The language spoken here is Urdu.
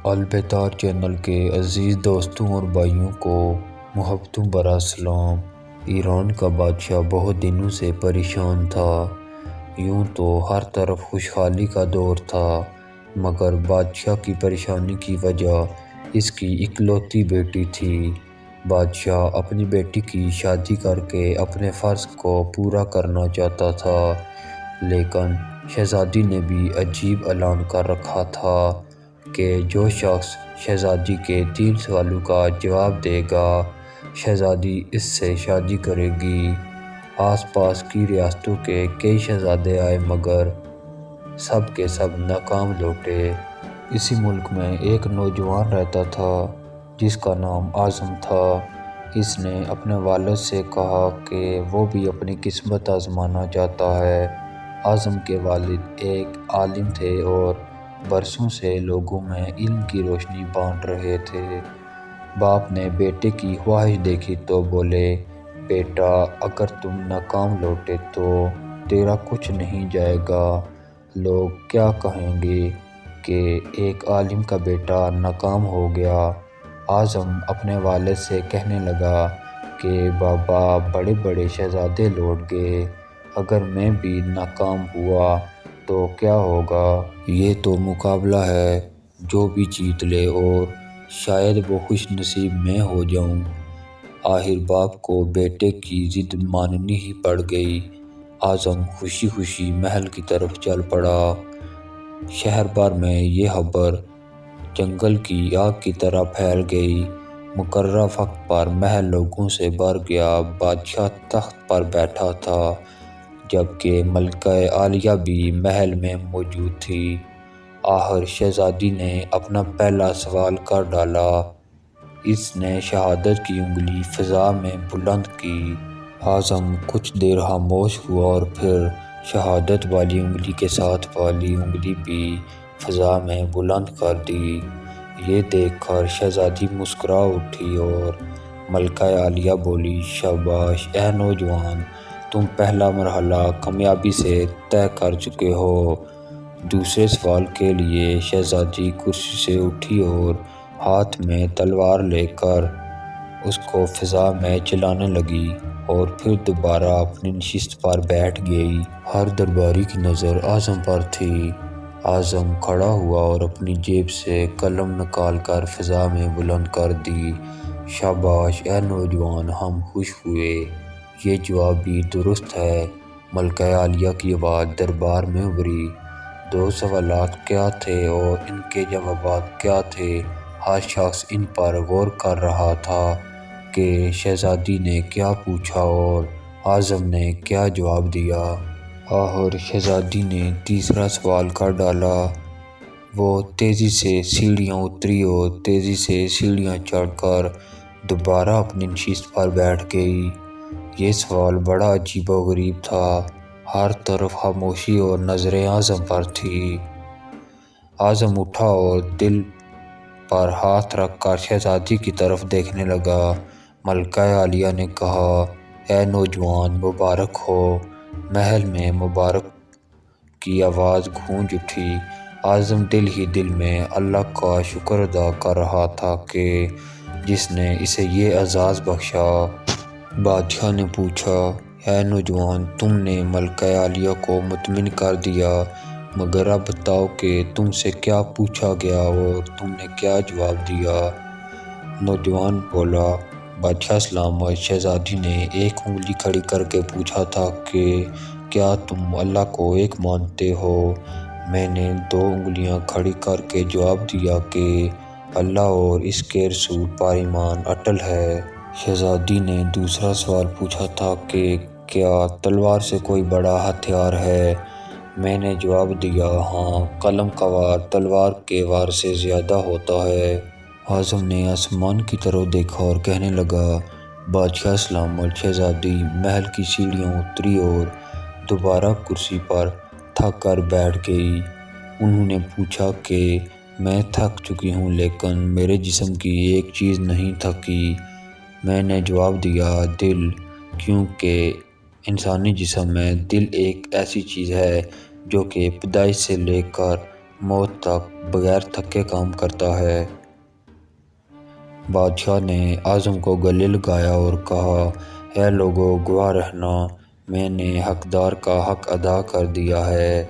البتار چینل کے عزیز دوستوں اور بھائیوں کو محبتوں برا سلام۔ ایران کا بادشاہ بہت دنوں سے پریشان تھا۔ یوں تو ہر طرف خوشحالی کا دور تھا، مگر بادشاہ کی پریشانی کی وجہ اس کی اکلوتی بیٹی تھی۔ بادشاہ اپنی بیٹی کی شادی کر کے اپنے فرض کو پورا کرنا چاہتا تھا، لیکن شہزادی نے بھی عجیب اعلان کر رکھا تھا کہ جو شخص شہزادی کے 3 سوالوں کا جواب دے گا، شہزادی اس سے شادی کرے گی۔ آس پاس کی ریاستوں کے کئی شہزادے آئے مگر سب کے سب ناکام لوٹے۔ اسی ملک میں ایک نوجوان رہتا تھا جس کا نام اعظم تھا۔ اس نے اپنے والد سے کہا کہ وہ بھی اپنی قسمت آزمانا چاہتا ہے۔ اعظم کے والد ایک عالم تھے اور برسوں سے لوگوں میں علم کی روشنی بانٹ رہے تھے۔ باپ نے بیٹے کی خواہش دیکھی تو بولے، بیٹا اگر تم ناکام لوٹے تو تیرا کچھ نہیں جائے گا۔ لوگ کیا کہیں گے کہ ایک عالم کا بیٹا ناکام ہو گیا۔ اعظم اپنے والد سے کہنے لگا کہ بابا بڑے بڑے شہزادے لوٹ گئے، اگر میں بھی ناکام ہوا تو کیا ہوگا؟ یہ تو مقابلہ ہے، جو بھی جیت لے اور شاید وہ خوش نصیب میں ہو جاؤں۔ آخر باپ کو بیٹے کی ضد ماننی ہی پڑ گئی۔ اعظم خوشی خوشی محل کی طرف چل پڑا۔ شہر بھر میں یہ خبر جنگل کی آگ کی طرح پھیل گئی۔ مقررہ وقت پر محل لوگوں سے بھر گیا۔ بادشاہ تخت پر بیٹھا تھا، جبکہ ملکہ عالیہ بھی محل میں موجود تھی۔ آخر شہزادی نے اپنا پہلا سوال کر ڈالا۔ اس نے شہادت کی انگلی فضا میں بلند کی۔ اعظم کچھ دیر خاموش ہوا اور پھر شہادت والی انگلی کے ساتھ والی انگلی بھی فضا میں بلند کر دی۔ یہ دیکھ کر شہزادی مسکرا اٹھی اور ملکہ عالیہ بولی، شاباش اے نوجوان، تم پہلا مرحلہ کامیابی سے طے کر چکے ہو۔ دوسرے سوال کے لیے شہزادی کرسی سے اٹھی اور ہاتھ میں تلوار لے کر اس کو فضا میں چلانے لگی اور پھر دوبارہ اپنی نشست پر بیٹھ گئی۔ ہر درباری کی نظر اعظم پر تھی۔ اعظم کھڑا ہوا اور اپنی جیب سے قلم نکال کر فضا میں بلند کر دی۔ شاباش اے نوجوان، ہم خوش ہوئے، یہ جواب بھی درست ہے۔ ملکہ عالیہ کی آواز دربار میں ابھری، 2 سوالات کیا تھے اور ان کے جوابات کیا تھے؟ ہر شخص ان پر غور کر رہا تھا کہ شہزادی نے کیا پوچھا اور اعظم نے کیا جواب دیا۔ آخر شہزادی نے تیسرا سوال کر ڈالا۔ وہ تیزی سے سیڑھیاں اتری اور تیزی سے سیڑھیاں چڑھ کر دوبارہ اپنی نشست پر بیٹھ گئی۔ یہ سوال بڑا عجیب و غریب تھا۔ ہر طرف خاموشی اور نظریں اعظم پر تھیں۔ اعظم اٹھا اور دل پر ہاتھ رکھ کر شہزادی کی طرف دیکھنے لگا۔ ملکہ عالیہ نے کہا، اے نوجوان مبارک ہو۔ محل میں مبارک کی آواز گونج اٹھی۔ اعظم دل ہی دل میں اللہ کا شکر ادا کر رہا تھا کہ جس نے اسے یہ اعزاز بخشا۔ بادشاہ نے پوچھا، اے نوجوان، تم نے ملکہ عالیہ کو مطمئن کر دیا، مگر اب بتاؤ کہ تم سے کیا پوچھا گیا اور تم نے کیا جواب دیا؟ نوجوان بولا، بادشاہ سلامت، شہزادی نے ایک انگلی کھڑی کر کے پوچھا تھا کہ کیا تم اللہ کو ایک مانتے ہو؟ میں نے 2 انگلیاں کھڑی کر کے جواب دیا کہ اللہ اور اس کے رسول پر ایمان اٹل ہے۔ شہزادی نے دوسرا سوال پوچھا تھا کہ کیا تلوار سے کوئی بڑا ہتھیار ہے؟ میں نے جواب دیا، ہاں، قلم کا وار تلوار کے وار سے زیادہ ہوتا ہے۔ اعظم نے آسمان کی طرف دیکھا اور کہنے لگا، بادشاہ سلامت، شہزادی محل کی سیڑھیاں اتری اور دوبارہ کرسی پر تھک کر بیٹھ گئی۔ انہوں نے پوچھا کہ میں تھک چکی ہوں لیکن میرے جسم کی ایک چیز نہیں تھکی۔ میں نے جواب دیا، دل، کیونکہ انسانی جسم میں دل ایک ایسی چیز ہے جو کہ پیدائش سے لے کر موت تک بغیر تھکے کام کرتا ہے۔ بادشاہ نے اعظم کو گلے لگایا اور کہا، اے لوگو، گواہ رہنا، میں نے حقدار کا حق ادا کر دیا ہے۔